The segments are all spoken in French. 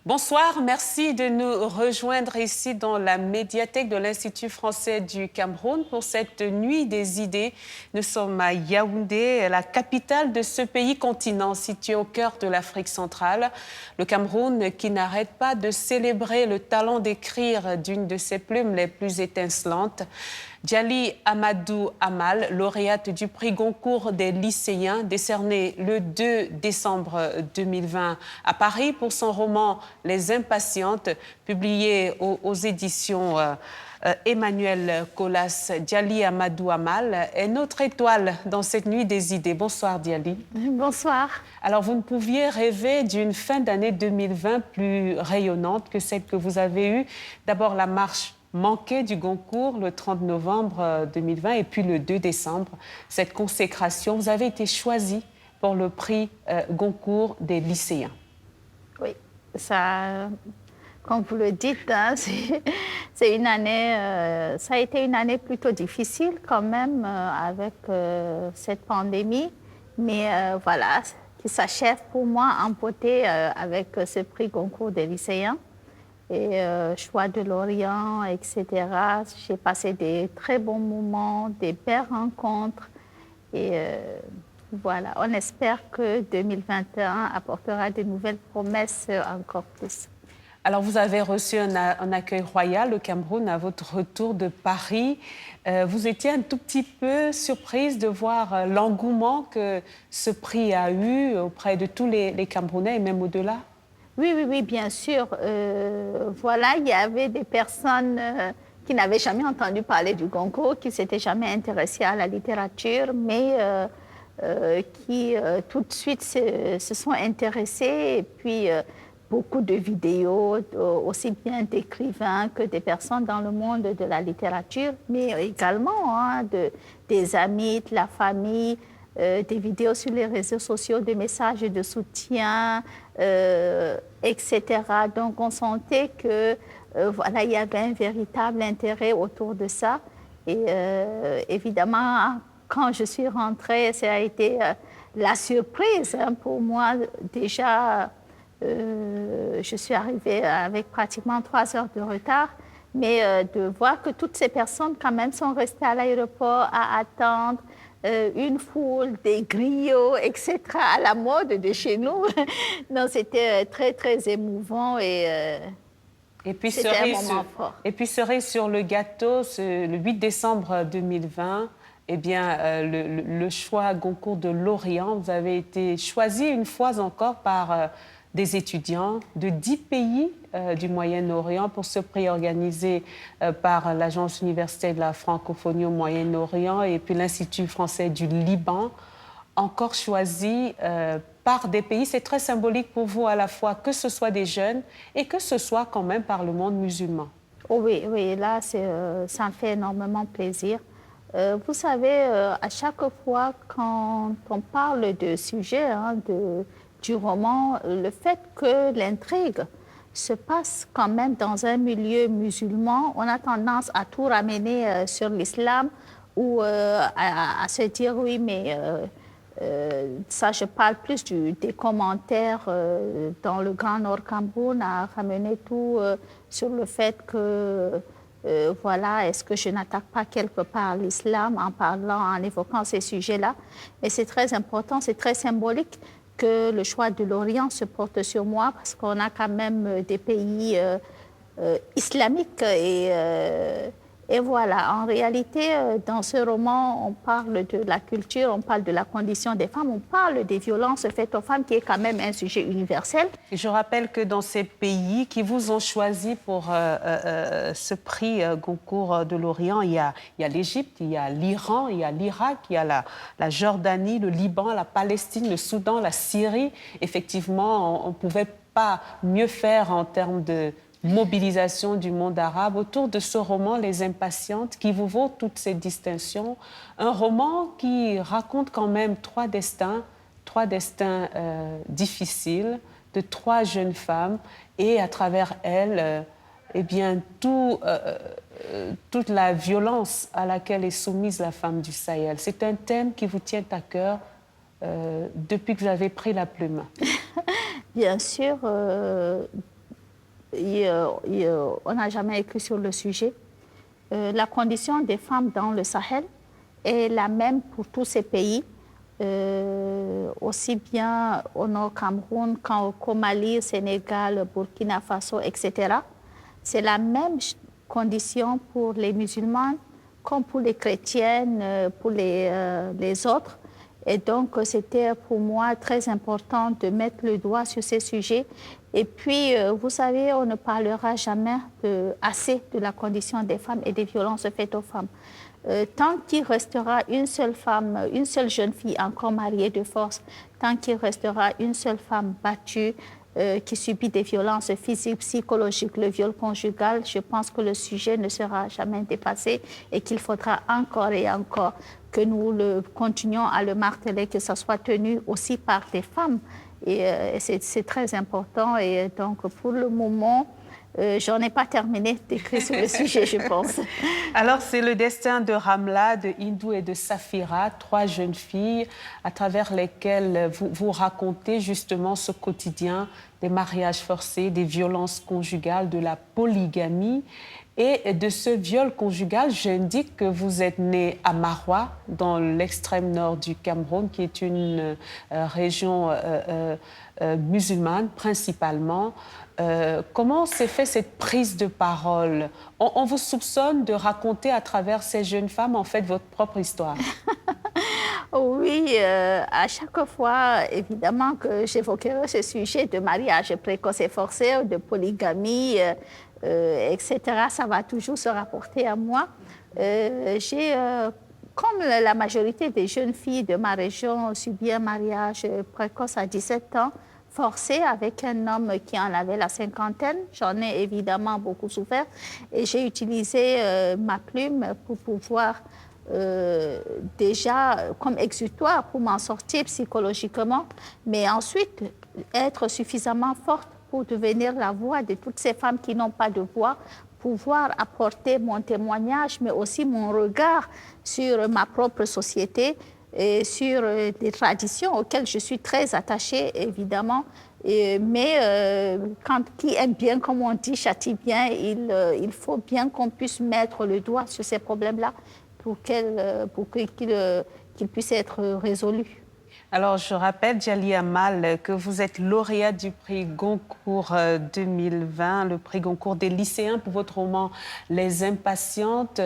Bonsoir, merci de nous rejoindre ici dans la médiathèque de l'Institut français du Cameroun pour cette nuit des idées. Nous sommes à Yaoundé, la capitale de ce pays continent situé au cœur de l'Afrique centrale. Le Cameroun qui n'arrête pas de célébrer le talent d'écrire d'une de ses plumes les plus étincelantes. Djali Amadou Amal, lauréate du prix Goncourt des lycéens, décerné le 2 décembre 2020 à Paris pour son roman Les Impatientes, publié aux éditions Emmanuel Colas. Djali Amadou Amal est notre étoile dans cette nuit des idées. Bonsoir Djali. Bonsoir. Alors vous ne pouviez rêver d'une fin d'année 2020 plus rayonnante que celle que vous avez eue. D'abord la marche manqué du Goncourt le 30 novembre 2020 et puis le 2 décembre. Cette consécration, vous avez été choisi pour le prix Goncourt des lycéens. Oui, ça, comme vous le dites, hein, c'est une année, ça a été une année plutôt difficile quand même avec cette pandémie, mais voilà, qui s'achève pour moi en beauté avec ce prix Goncourt des lycéens. Et choix de l'Orient, etc. J'ai passé des très bons moments, des belles rencontres. Et voilà, on espère que 2021 apportera de nouvelles promesses encore plus. Alors, vous avez reçu un accueil royal au Cameroun à votre retour de Paris. Vous étiez un tout petit peu surprise de voir l'engouement que ce prix a eu auprès de tous les Camerounais et même au-delà? Oui, bien sûr. Voilà, il y avait des personnes qui n'avaient jamais entendu parler du Goncourt, qui ne s'étaient jamais intéressées à la littérature, mais qui tout de suite se sont intéressées. Et puis, beaucoup de vidéos, aussi bien d'écrivains que des personnes dans le monde de la littérature, mais également des amis, de la famille, des vidéos sur les réseaux sociaux, des messages de soutien, etc. Donc, on sentait que voilà, il y avait un véritable intérêt autour de ça. Et évidemment, quand je suis rentrée, ça a été la surprise hein, pour moi. Déjà, je suis arrivée avec pratiquement 3 heures de retard, mais de voir que toutes ces personnes quand même sont restées à l'aéroport à attendre, une foule, des griots, etc., à la mode de chez nous. Donc, c'était très, très émouvant et puis c'était un moment fort. Et puis, cerise sur le gâteau, le 8 décembre 2020, eh bien, le choix Goncourt de l'Orient, vous avez été choisi une fois encore par des étudiants de 10 pays du Moyen-Orient pour ce prix organisé par l'Agence universitaire de la francophonie au Moyen-Orient et puis l'Institut français du Liban, encore choisi par des pays. C'est très symbolique pour vous à la fois que ce soit des jeunes et que ce soit quand même par le monde musulman. Oh oui, là, ça me fait énormément plaisir. Vous savez, à chaque fois quand on parle de sujet, hein, du roman, le fait que l'intrigue se passe quand même dans un milieu musulman, on a tendance à tout ramener sur l'islam ou à se dire oui, mais ça, je parle plus des commentaires dans le Grand Nord Cameroun, à ramener tout sur le fait que voilà, est-ce que je n'attaque pas quelque part l'islam en parlant, en évoquant ces sujets-là. Et c'est très important, c'est très symbolique que le choix de l'Orient se porte sur moi parce qu'on a quand même des pays islamiques et voilà, en réalité, dans ce roman, on parle de la culture, on parle de la condition des femmes, on parle des violences faites aux femmes, qui est quand même un sujet universel. Et je rappelle que dans ces pays qui vous ont choisi pour ce prix Goncourt de l'Orient, il y a l'Égypte, il y a l'Iran, il y a l'Irak, il y a la Jordanie, le Liban, la Palestine, le Soudan, la Syrie. Effectivement, on ne pouvait pas mieux faire en termes de mobilisation du monde arabe autour de ce roman Les Impatientes qui vous vaut toutes ces distinctions. Un roman qui raconte quand même trois destins difficiles de 3 jeunes femmes et à travers elles, eh bien, toute la violence à laquelle est soumise la femme du Sahel. C'est un thème qui vous tient à cœur depuis que vous avez pris la plume. Bien sûr, on n'a jamais écrit sur le sujet. La condition des femmes dans le Sahel est la même pour tous ces pays, aussi bien au Nord Cameroun qu'au Mali, Sénégal, Burkina Faso, etc. C'est la même condition pour les musulmans comme pour les chrétiennes, pour les autres. Et donc, c'était pour moi très important de mettre le doigt sur ces sujets. Et puis, vous savez, on ne parlera jamais assez de la condition des femmes et des violences faites aux femmes. Tant qu'il restera une seule femme, une seule jeune fille encore mariée de force, tant qu'il restera une seule femme battue, qui subit des violences physiques, psychologiques, le viol conjugal, je pense que le sujet ne sera jamais dépassé et qu'il faudra encore et encore que nous continuions à le marteler, que ça soit tenu aussi par des femmes. Et c'est très important. Et donc, pour le moment, je n'en ai pas terminé d'écrire sur le sujet, je pense. Alors, c'est le destin de Ramla, de Hindou et de Safira, 3 jeunes filles à travers lesquelles vous racontez justement ce quotidien des mariages forcés, des violences conjugales, de la polygamie. Et de ce viol conjugal, j'indique que vous êtes né à Maroua, dans l'extrême nord du Cameroun, qui est une région musulmane principalement. Comment s'est fait cette prise de parole? On vous soupçonne de raconter à travers ces jeunes femmes, en fait, votre propre histoire. Oui, à chaque fois, évidemment, que j'évoquerai ce sujet de mariage précoce et forcé, de polygamie, etc., ça va toujours se rapporter à moi. Comme la majorité des jeunes filles de ma région, subi un mariage précoce à 17 ans, forcé avec un homme qui en avait la cinquantaine. J'en ai évidemment beaucoup souffert et j'ai utilisé ma plume pour pouvoir déjà comme exutoire pour m'en sortir psychologiquement, mais ensuite être suffisamment forte pour devenir la voix de toutes ces femmes qui n'ont pas de voix, pouvoir apporter mon témoignage, mais aussi mon regard sur ma propre société et sur des traditions auxquelles je suis très attachée, évidemment. Mais qui aime bien, comme on dit, châtie bien, il faut bien qu'on puisse mettre le doigt sur ces problèmes-là pour qu'ils puissent être résolus. Alors, je rappelle, Djali Amal, que vous êtes lauréate du prix Goncourt 2020, le prix Goncourt des lycéens pour votre roman Les Impatientes.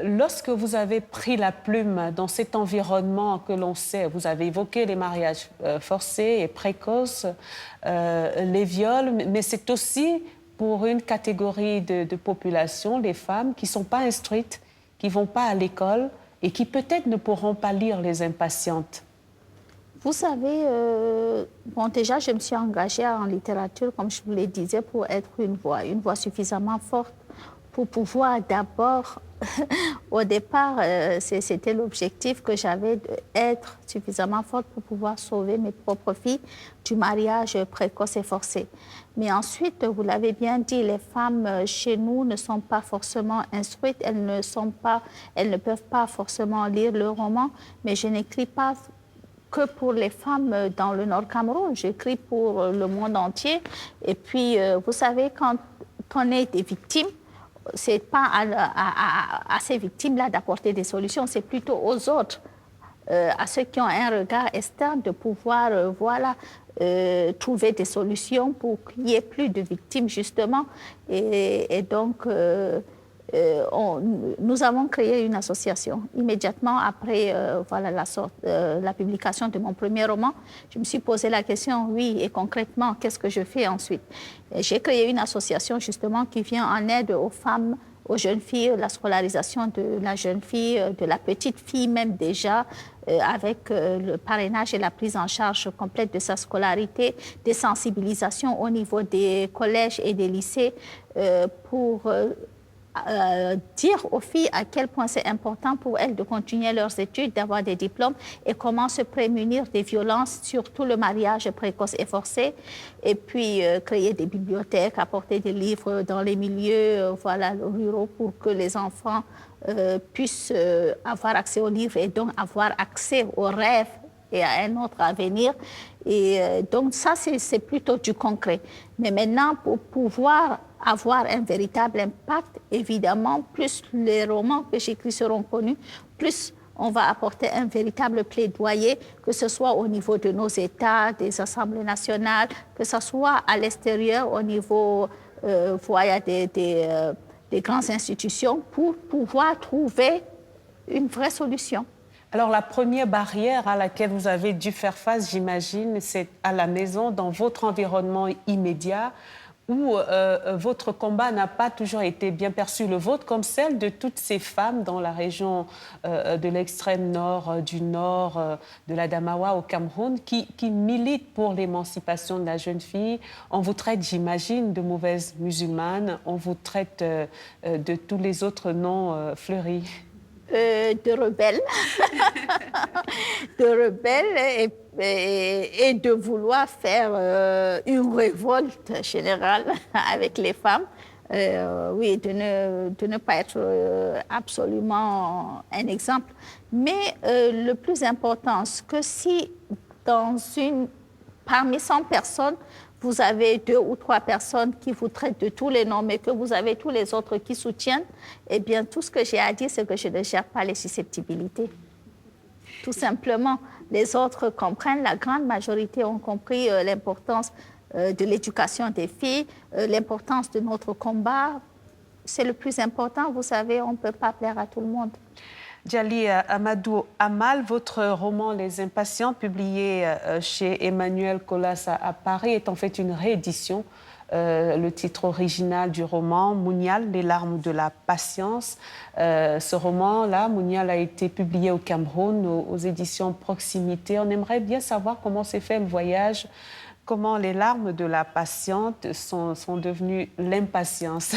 Lorsque vous avez pris la plume dans cet environnement que l'on sait, vous avez évoqué les mariages forcés et précoces, les viols, mais c'est aussi pour une catégorie de population, les femmes qui ne sont pas instruites, qui ne vont pas à l'école et qui peut-être ne pourront pas lire Les Impatientes. Vous savez, bon, déjà, je me suis engagée en littérature, comme je vous le disais, pour être une voix suffisamment forte pour pouvoir d'abord, au départ, c'était l'objectif que j'avais d'être suffisamment forte pour pouvoir sauver mes propres filles du mariage précoce et forcé. Mais ensuite, vous l'avez bien dit, les femmes chez nous ne sont pas forcément instruites, elles ne peuvent pas forcément lire le roman, mais je n'écris pas que pour les femmes dans le Nord Cameroun, j'écris pour le monde entier. Et puis, vous savez, quand on est des victimes, ce n'est pas à ces victimes-là d'apporter des solutions, c'est plutôt aux autres, à ceux qui ont un regard externe, de pouvoir trouver des solutions pour qu'il n'y ait plus de victimes, justement. Et donc, nous avons créé une association. Immédiatement après la publication de mon premier roman, je me suis posé la question, oui, et concrètement, qu'est-ce que je fais ensuite? J'ai créé une association justement qui vient en aide aux femmes, aux jeunes filles, la scolarisation de la jeune fille, de la petite fille même déjà, avec le parrainage et la prise en charge complète de sa scolarité, des sensibilisations au niveau des collèges et des lycées pour dire aux filles à quel point c'est important pour elles de continuer leurs études, d'avoir des diplômes et comment se prémunir des violences, surtout le mariage précoce et forcé. Et puis créer des bibliothèques, apporter des livres dans les milieux ruraux pour que les enfants puissent avoir accès aux livres et donc avoir accès aux rêves et à un autre avenir. Et donc ça, c'est plutôt du concret. Mais maintenant, pour pouvoir avoir un véritable impact. Évidemment, plus les romans que j'écris seront connus, plus on va apporter un véritable plaidoyer, que ce soit au niveau de nos États, des assemblées nationales, que ce soit à l'extérieur, au niveau des grandes institutions, pour pouvoir trouver une vraie solution. Alors, la première barrière à laquelle vous avez dû faire face, j'imagine, c'est à la maison, dans votre environnement immédiat, où votre combat n'a pas toujours été bien perçu, le vôtre, comme celle de toutes ces femmes dans la région de l'extrême nord, du nord, de l'Adamawa au Cameroun, qui militent pour l'émancipation de la jeune fille. On vous traite, j'imagine, de mauvaise musulmane, on vous traite de tous les autres noms fleuris. De rebelles, de rebelles et de vouloir faire une révolte générale avec les femmes. Oui, de ne pas être absolument un exemple. Mais le plus important, c'est que si parmi 100 personnes, vous avez 2 ou 3 personnes qui vous traitent de tous les noms, mais que vous avez tous les autres qui soutiennent, eh bien, tout ce que j'ai à dire, c'est que je ne gère pas les susceptibilités. Tout simplement, les autres comprennent, la grande majorité ont compris l'importance de l'éducation des filles, l'importance de notre combat. C'est le plus important, vous savez, on ne peut pas plaire à tout le monde. Djali Amadou Amal, votre roman Les Impatients, publié chez Emmanuel Colas à Paris, est en fait une réédition. Le titre original du roman, Mounial, Les larmes de la patience. Ce roman-là, Mounial, a été publié au Cameroun, aux éditions Proximité. On aimerait bien savoir comment s'est fait le voyage, comment les larmes de la patiente sont devenues l'impatience.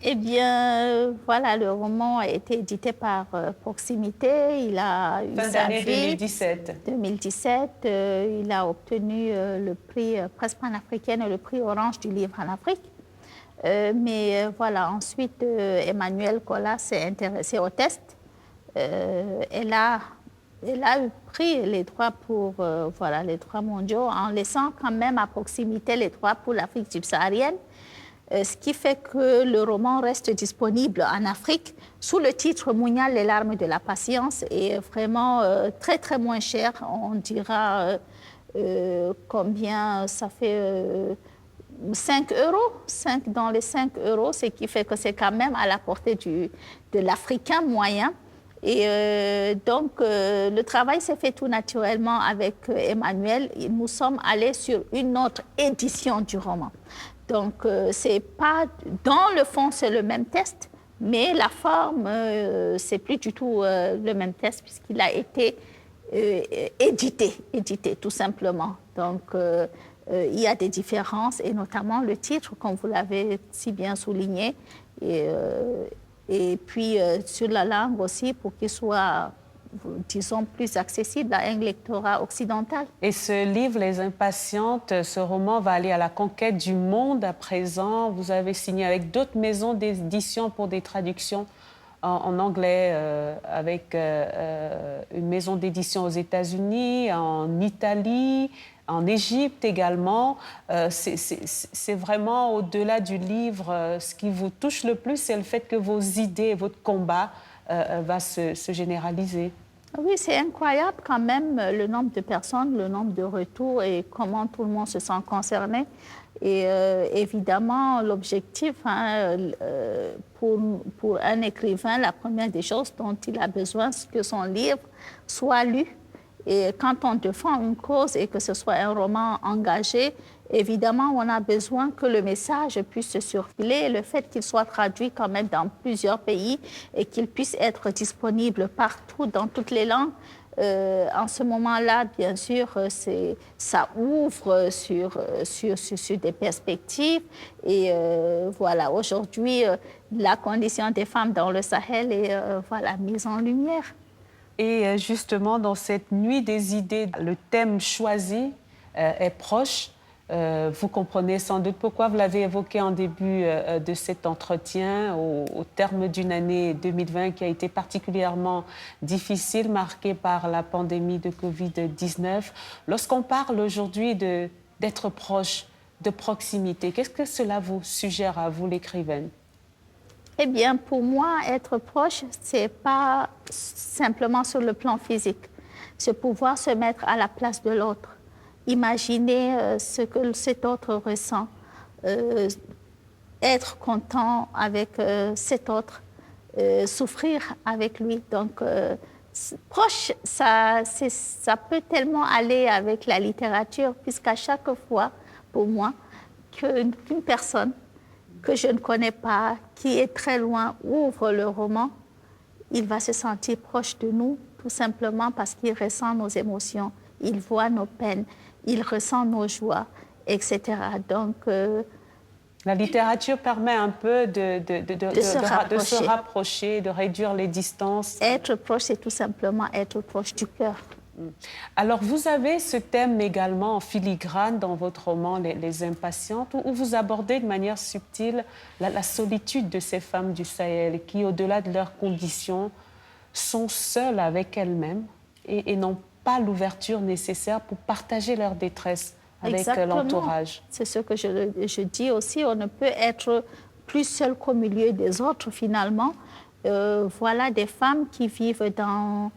Eh bien, voilà, le roman a été édité par Proximité. Il a eu fin d'année 2017. 2017, il a obtenu le prix Presse panafricaine et le prix Orange du livre en Afrique. Mais voilà, ensuite, Emmanuel Colas s'est intéressé au test. Elle a pris les droits pour les droits mondiaux en laissant quand même à Proximité les droits pour l'Afrique subsaharienne. Ce qui fait que le roman reste disponible en Afrique sous le titre Mounial, les larmes de la patience, et vraiment très, très moins cher. On dira combien ça fait 5 €, 5 dans les 5 €, ce qui fait que c'est quand même à la portée de l'Africain moyen. Et donc, le travail s'est fait tout naturellement avec Emmanuel. Nous sommes allés sur une autre édition du roman. Donc, c'est pas, dans le fond, c'est le même test, mais la forme, c'est plus du tout le même test puisqu'il a été édité, tout simplement. Donc, il y a des différences, et notamment le titre, comme vous l'avez si bien souligné, et puis sur la langue aussi, pour qu'il soit, disons, plus accessible à un lectorat occidental. Et ce livre, Les Impatientes, ce roman va aller à la conquête du monde à présent. Vous avez signé avec d'autres maisons d'édition pour des traductions en anglais, avec une maison d'édition aux États-Unis, en Italie, en Égypte également. C'est vraiment au-delà du livre, ce qui vous touche le plus, c'est le fait que vos idées, votre combat va se généraliser. Oui, c'est incroyable quand même le nombre de personnes, le nombre de retours et comment tout le monde se sent concerné. Et évidemment, l'objectif pour un écrivain, la première des choses dont il a besoin, c'est que son livre soit lu. Et quand on défend une cause et que ce soit un roman engagé, évidemment, on a besoin que le message puisse circuler. Le fait qu'il soit traduit quand même dans plusieurs pays et qu'il puisse être disponible partout, dans toutes les langues, en ce moment-là, bien sûr, ça ouvre sur des perspectives. Et voilà, aujourd'hui, la condition des femmes dans le Sahel est mise en lumière. Et justement, dans cette nuit des idées, le thème choisi est proche. Vous comprenez sans doute pourquoi. Vous l'avez évoqué en début de cet entretien, au terme d'une année 2020 qui a été particulièrement difficile, marquée par la pandémie de Covid-19. Lorsqu'on parle aujourd'hui d'être proche de proximité. Qu'est-ce que cela vous suggère à vous, l'écrivaine? Eh bien, pour moi, être proche, ce n'est pas simplement sur le plan physique. C'est pouvoir se mettre à la place de l'autre. Imaginer ce que cet autre ressent. Euh, Être content avec cet autre. Souffrir avec lui. Donc, proche, ça peut tellement aller avec la littérature, puisqu'à chaque fois, pour moi, qu'une personne que je ne connais pas, qui est très loin, ouvre le roman, il va se sentir proche de nous, tout simplement parce qu'il ressent nos émotions, il voit nos peines, il ressent nos joies, etc. Donc, la littérature permet un peu de se rapprocher, de réduire les distances. Être proche, c'est tout simplement être proche du cœur. Alors, vous avez ce thème également en filigrane dans votre roman Les Impatientes, où vous abordez de manière subtile la solitude de ces femmes du Sahel qui, au-delà de leurs conditions, sont seules avec elles-mêmes et n'ont pas l'ouverture nécessaire pour partager leur détresse avec l'entourage. C'est ce que je dis aussi. On ne peut être plus seul qu'au milieu des autres, finalement. Voilà des femmes qui vivent dans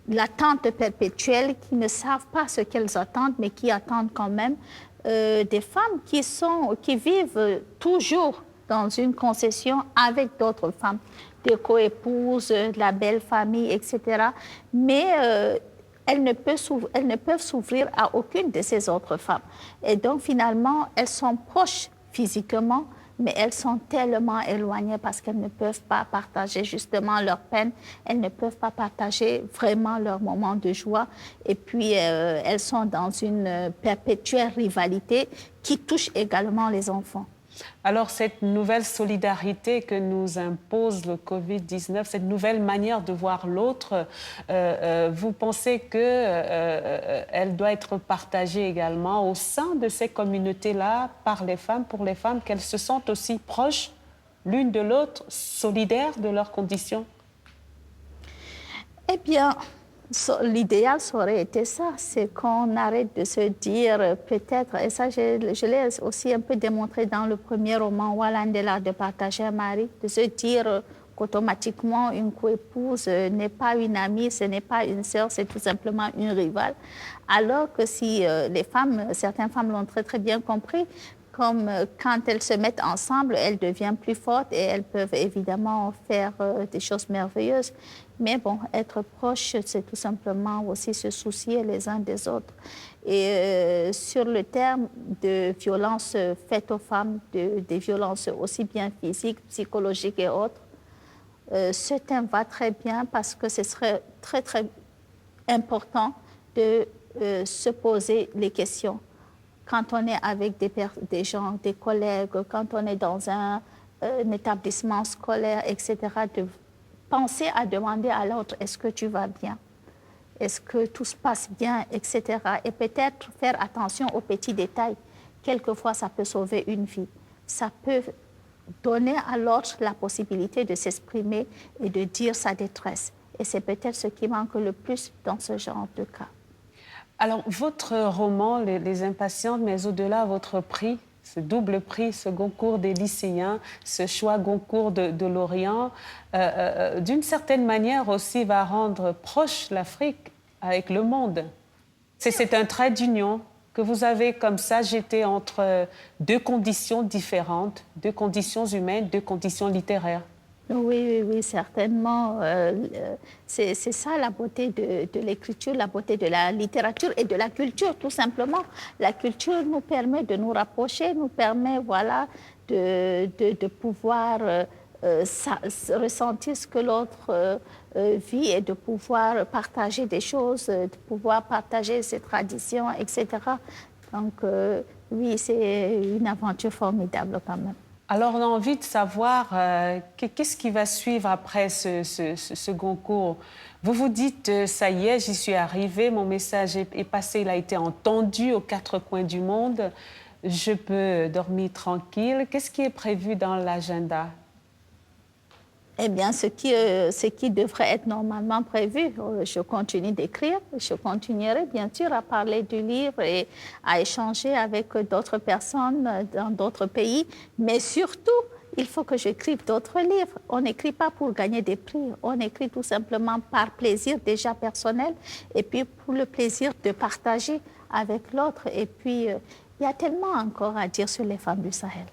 l'attente perpétuelle, qui ne savent pas ce qu'elles attendent, mais qui attendent quand même. Des femmes qui vivent toujours dans une concession avec d'autres femmes, des coépouses, de la belle famille, etc. Mais elles ne peuvent s'ouvrir à aucune de ces autres femmes. Et donc, finalement, elles sont proches physiquement, mais elles sont tellement éloignées parce qu'elles ne peuvent pas partager justement leur peine, elles ne peuvent pas partager vraiment leurs moments de joie. Et puis, elles sont dans une perpétuelle rivalité qui touche également les enfants. Alors, cette nouvelle solidarité que nous impose le Covid-19, cette nouvelle manière de voir l'autre, vous pensez qu'elle doit être partagée également au sein de ces communautés-là par les femmes, pour les femmes, qu'elles se sentent aussi proches l'une de l'autre, solidaires de leurs conditions? Eh bien, l'idéal, ça aurait été ça, c'est qu'on arrête de se dire peut-être, et ça je l'ai aussi un peu démontré dans le premier roman, Walandela, de partager un mari, de se dire qu'automatiquement une coépouse n'est pas une amie, ce n'est pas une sœur, c'est tout simplement une rivale. Alors que si les femmes, certaines femmes l'ont très très bien compris, comme quand elles se mettent ensemble, elles deviennent plus fortes et elles peuvent évidemment faire des choses merveilleuses. Mais bon, être proche, c'est tout simplement aussi se soucier les uns des autres. Et sur le terme de violences faites aux femmes, des violences aussi bien physiques, psychologiques et autres, ce thème va très bien parce que ce serait très, très important de se poser les questions. Quand on est avec des gens, des collègues, quand on est dans un établissement scolaire, etc., de penser à demander à l'autre, est-ce que tu vas bien? Est-ce que tout se passe bien, etc. Et peut-être faire attention aux petits détails. Quelquefois, ça peut sauver une vie. Ça peut donner à l'autre la possibilité de s'exprimer et de dire sa détresse. Et c'est peut-être ce qui manque le plus dans ce genre de cas. Alors, votre roman, Les Impatientes, mais au-delà, votre prix, ce double prix, ce Goncourt des lycéens, ce choix Goncourt de Lorient, d'une certaine manière aussi va rendre proche l'Afrique avec le monde. C'est un trait d'union que vous avez comme ça jeté entre deux conditions différentes, deux conditions humaines, deux conditions littéraires. Oui, certainement. C'est ça la beauté de l'écriture, la beauté de la littérature et de la culture, tout simplement. La culture nous permet de nous rapprocher, nous permet voilà, de pouvoir ressentir ce que l'autre vit et de pouvoir partager des choses, de pouvoir partager ses traditions, etc. Donc, oui, c'est une aventure formidable quand même. Alors, on a envie de savoir qu'est-ce qui va suivre après ce Goncourt. Vous vous dites, ça y est, j'y suis arrivée, mon message est passé, il a été entendu aux quatre coins du monde, je peux dormir tranquille. Qu'est-ce qui est prévu dans l'agenda? Eh bien, ce qui devrait être normalement prévu, je continue d'écrire, je continuerai bien sûr à parler du livre et à échanger avec d'autres personnes dans d'autres pays, mais surtout, il faut que j'écrive d'autres livres. On n'écrit pas pour gagner des prix, on écrit tout simplement par plaisir déjà personnel et puis pour le plaisir de partager avec l'autre. Et puis, il y a tellement encore à dire sur les femmes du Sahel.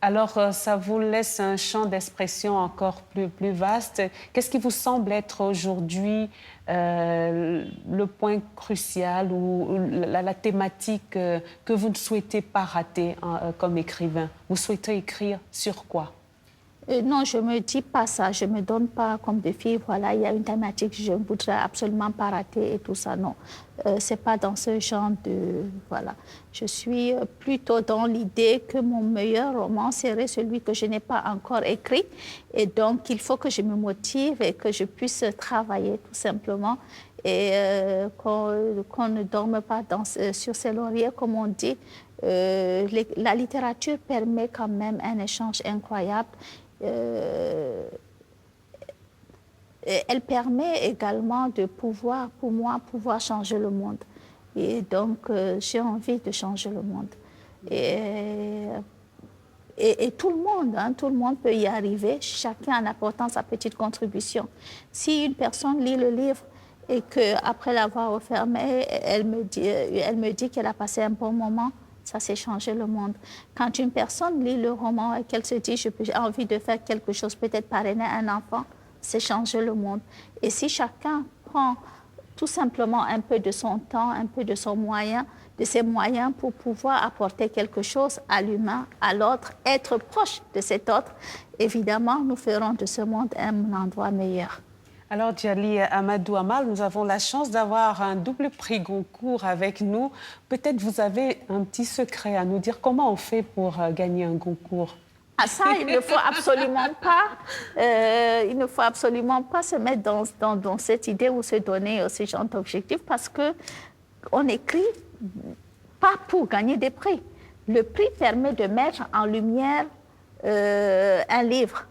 Alors, ça vous laisse un champ d'expression encore plus vaste. Qu'est-ce qui vous semble être aujourd'hui le point crucial ou la thématique que vous ne souhaitez pas rater comme écrivain? Vous souhaitez écrire sur quoi? Non, je ne me dis pas ça. Je ne me donne pas comme défi, voilà, il y a une thématique que je ne voudrais absolument pas rater et tout ça. Non, ce n'est pas dans ce genre de... Voilà. Je suis plutôt dans l'idée que mon meilleur roman serait celui que je n'ai pas encore écrit. Et donc, il faut que je me motive et que je puisse travailler tout simplement. Et qu'on ne dorme pas sur ses lauriers, comme on dit. La littérature permet quand même un échange incroyable. Elle permet également de pouvoir, pour moi, pouvoir changer le monde. Et donc, j'ai envie de changer le monde. Et tout le monde peut y arriver, chacun en apportant sa petite contribution. Si une personne lit le livre et qu'après l'avoir refermé, elle me dit qu'elle a passé un bon moment, ça, c'est changer le monde. Quand une personne lit le roman et qu'elle se dit « j'ai envie de faire quelque chose, peut-être parrainer un enfant », c'est changer le monde. Et si chacun prend tout simplement un peu de son temps, un peu de ses moyens pour pouvoir apporter quelque chose à l'humain, à l'autre, être proche de cet autre, évidemment, nous ferons de ce monde un endroit meilleur. Alors, Djali Amadou Amal, nous avons la chance d'avoir un double prix Goncourt avec nous. Peut-être vous avez un petit secret à nous dire. Comment on fait pour gagner un Goncourt? Ah, ça, il ne faut absolument pas se mettre dans cette idée ou se donner ce genre d'objectif parce qu'on écrit pas pour gagner des prix. Le prix permet de mettre en lumière un livre,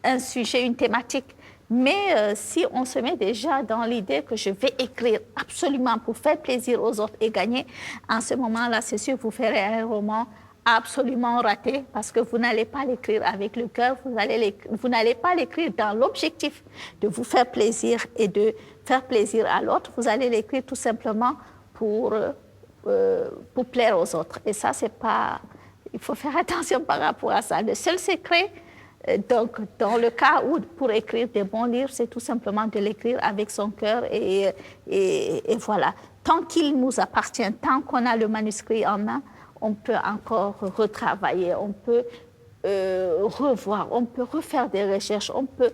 un sujet, une thématique. Mais si on se met déjà dans l'idée que je vais écrire absolument pour faire plaisir aux autres et gagner, en ce moment-là, c'est sûr que vous ferez un roman absolument raté parce que vous n'allez pas l'écrire avec le cœur, vous n'allez pas l'écrire dans l'objectif de vous faire plaisir et de faire plaisir à l'autre. Vous allez l'écrire tout simplement pour plaire aux autres. Et ça, c'est pas... Il faut faire attention par rapport à ça. Le seul secret... Donc, dans le cas où, pour écrire des bons livres, c'est tout simplement de l'écrire avec son cœur et voilà. Tant qu'il nous appartient, tant qu'on a le manuscrit en main, on peut encore retravailler, on peut revoir, on peut refaire des recherches, on peut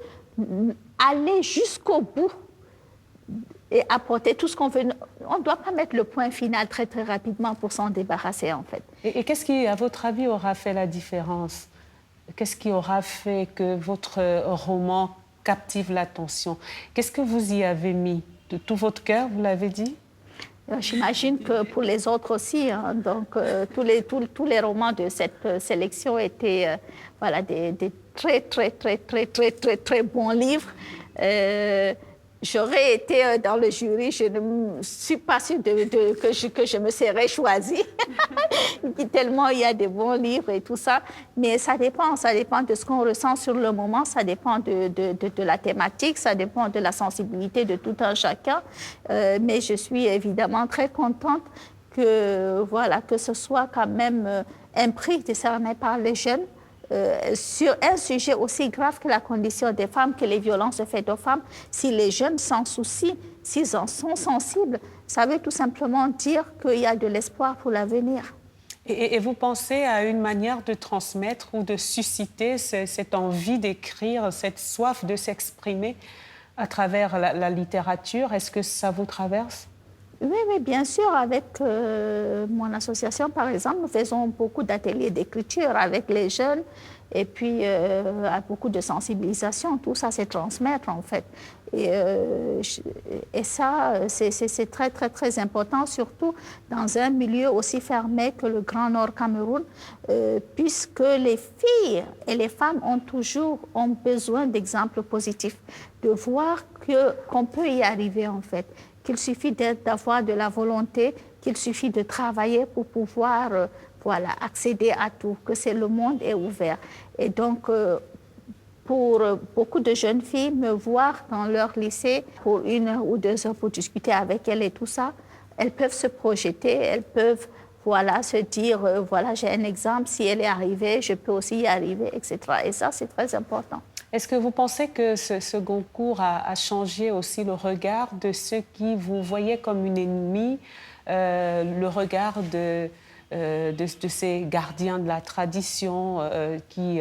aller jusqu'au bout et apporter tout ce qu'on veut. On ne doit pas mettre le point final très, très rapidement pour s'en débarrasser, en fait. Et qu'est-ce qui, à votre avis, aura fait la différence? Qu'est-ce qui aura fait que votre roman captive l'attention? Qu'est-ce que vous y avez mis? De tout votre cœur, vous l'avez dit? J'imagine que pour les autres aussi. Hein, donc, tous les romans de cette sélection étaient voilà, des très bons livres. J'aurais été dans le jury, je ne suis pas sûre que je me serais choisie, tellement il y a des bons livres et tout ça. Mais ça dépend de ce qu'on ressent sur le moment, ça dépend de la thématique, ça dépend de la sensibilité de tout un chacun. Mais je suis évidemment très contente que ce soit quand même un prix décerné par les jeunes. Sur un sujet aussi grave que la condition des femmes, que les violences faites aux femmes, si les jeunes s'en soucient, s'ils en sont sensibles, ça veut tout simplement dire qu'il y a de l'espoir pour l'avenir. Et vous pensez à une manière de transmettre ou de susciter cette envie d'écrire, cette soif de s'exprimer à travers la littérature? Est-ce que ça vous traverse? Oui, oui, bien sûr. Avec mon association, par exemple, nous faisons beaucoup d'ateliers d'écriture avec les jeunes et puis beaucoup de sensibilisation. Tout ça, c'est transmettre, en fait. Et ça, c'est très, très, très important, surtout dans un milieu aussi fermé que le Grand Nord Cameroun, puisque les filles et les femmes ont besoin d'exemples positifs, de voir qu'on peut y arriver, en fait, qu'il suffit d'avoir de la volonté, qu'il suffit de travailler pour pouvoir voilà, accéder à tout, que le monde est ouvert. Et donc, pour beaucoup de jeunes filles, me voir dans leur lycée pour 1 ou 2 heures pour discuter avec elles et tout ça, elles peuvent se projeter, elles peuvent voilà, se dire, voilà, j'ai un exemple, si elle est arrivée, je peux aussi y arriver, etc. Et ça, c'est très important. Est-ce que vous pensez que ce concours a changé aussi le regard de ceux qui vous voyaient comme une ennemie, le regard de ces gardiens de la tradition qui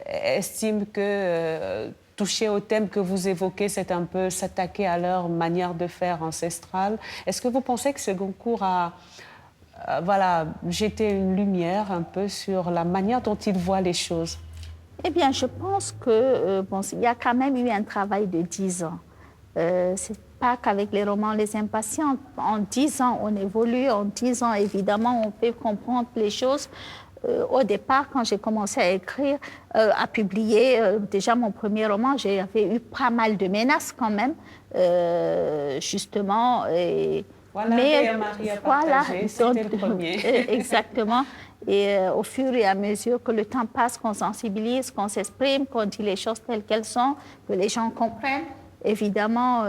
estiment que toucher au thème que vous évoquez, c'est un peu s'attaquer à leur manière de faire ancestrale? Est-ce que vous pensez que ce concours a voilà, jeté une lumière un peu sur la manière dont ils voient les choses? Eh bien, je pense que bon, il y a quand même eu un travail de 10 ans. C'est pas qu'avec les romans Les Impatientes. En 10 ans, on évolue. En 10 ans, évidemment, on peut comprendre les choses. Au départ, quand j'ai commencé à écrire, à publier déjà mon premier roman, j'avais eu pas mal de menaces quand même, justement. Voilà, mais Marie a partagé, c'était le premier. Exactement. Et au fur et à mesure que le temps passe, qu'on sensibilise, qu'on s'exprime, qu'on dit les choses telles qu'elles sont, que les gens comprennent, évidemment,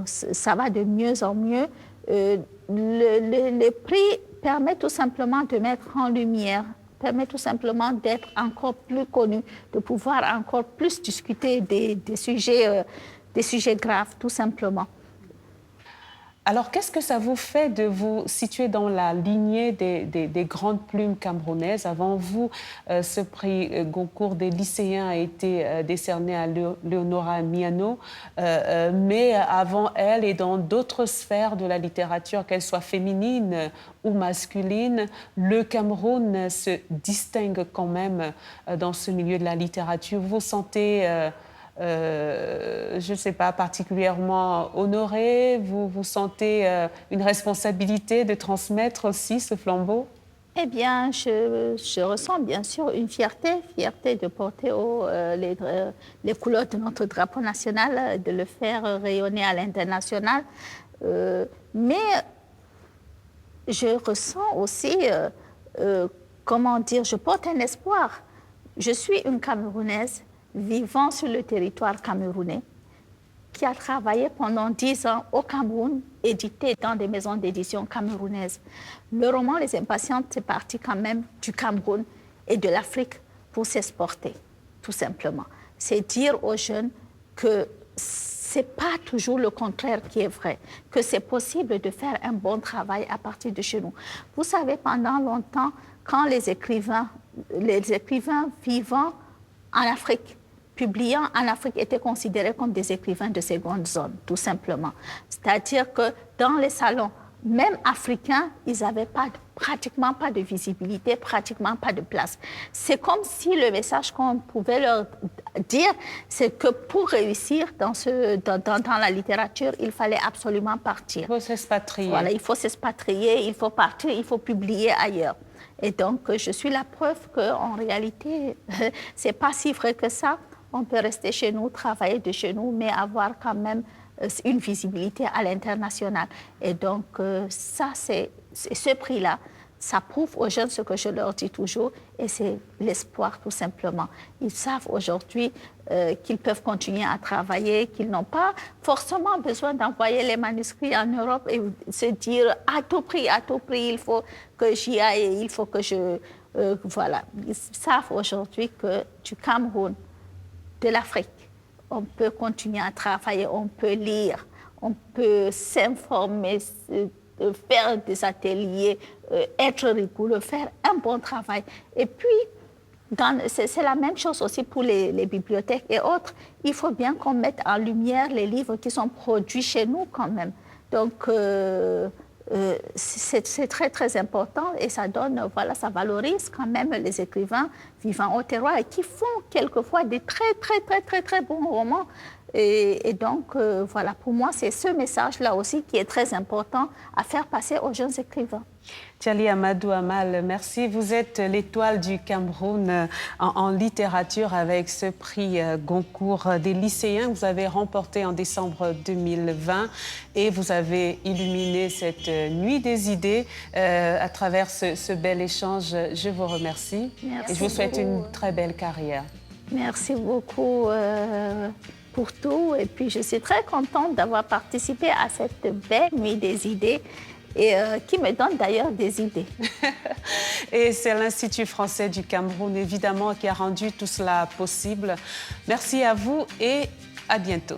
ça va de mieux en mieux. Le prix permet tout simplement de mettre en lumière, permet tout simplement d'être encore plus connu, de pouvoir encore plus discuter des sujets graves, tout simplement. Alors, qu'est-ce que ça vous fait de vous situer dans la lignée des grandes plumes camerounaises? Avant vous, ce prix Goncourt des lycéens a été décerné à Léonora Miano, mais avant elle et dans d'autres sphères de la littérature, qu'elles soient féminines ou masculines, le Cameroun se distingue quand même dans ce milieu de la littérature. Vous vous sentez... je ne sais pas, particulièrement honoré? Vous sentez une responsabilité de transmettre aussi ce flambeau? Eh bien, je ressens bien sûr une fierté de porter les couleurs de notre drapeau national, de le faire rayonner à l'international. Mais je ressens aussi, comment dire, je porte un espoir. Je suis une Camerounaise vivant sur le territoire camerounais, qui a travaillé pendant 10 ans au Cameroun, édité dans des maisons d'édition camerounaises. Le roman Les Impatientes, c'est parti quand même du Cameroun et de l'Afrique pour s'exporter, tout simplement. C'est dire aux jeunes que ce n'est pas toujours le contraire qui est vrai, que c'est possible de faire un bon travail à partir de chez nous. Vous savez, pendant longtemps, quand les écrivains vivant en Afrique, publiant en Afrique, étaient considérés comme des écrivains de seconde zone, tout simplement. C'est-à-dire que dans les salons, même africains, ils n'avaient pratiquement pas de visibilité, pratiquement pas de place. C'est comme si le message qu'on pouvait leur dire, c'est que pour réussir dans la littérature, il fallait absolument partir. Il faut s'expatrier. Voilà, il faut s'expatrier, il faut partir, il faut publier ailleurs. Et donc, je suis la preuve qu'en réalité, ce n'est pas si vrai que ça. On peut rester chez nous, travailler de chez nous, mais avoir quand même une visibilité à l'international. Et donc, ça, c'est ce prix-là. Ça prouve aux jeunes ce que je leur dis toujours, et c'est l'espoir, tout simplement. Ils savent aujourd'hui qu'ils peuvent continuer à travailler, qu'ils n'ont pas forcément besoin d'envoyer les manuscrits en Europe et se dire à tout prix, il faut que j'y aille, il faut que je... voilà. Ils savent aujourd'hui que du Cameroun, de l'Afrique, on peut continuer à travailler, on peut lire, on peut s'informer, faire des ateliers, être rigoureux, faire un bon travail. Et puis, c'est la même chose aussi pour les bibliothèques et autres. Il faut bien qu'on mette en lumière les livres qui sont produits chez nous quand même. Donc, c'est très, très important et ça donne, voilà, ça valorise quand même les écrivains vivant au terroir et qui font quelquefois des très, très, très, très, très bons romans. Et donc, voilà, pour moi, c'est ce message-là aussi qui est très important à faire passer aux jeunes écrivains. Thiali Amadou Amal, merci. Vous êtes l'étoile du Cameroun en littérature avec ce prix Goncourt des lycéens que vous avez remporté en décembre 2020 et vous avez illuminé cette nuit des idées à travers ce bel échange. Je vous remercie. Merci et je vous souhaite beaucoup. une très belle carrière. Merci beaucoup pour tout. Et puis, je suis très contente d'avoir participé à cette belle nuit des idées et qui me donne d'ailleurs des idées. Et c'est l'Institut français du Cameroun, évidemment, qui a rendu tout cela possible. Merci à vous et à bientôt.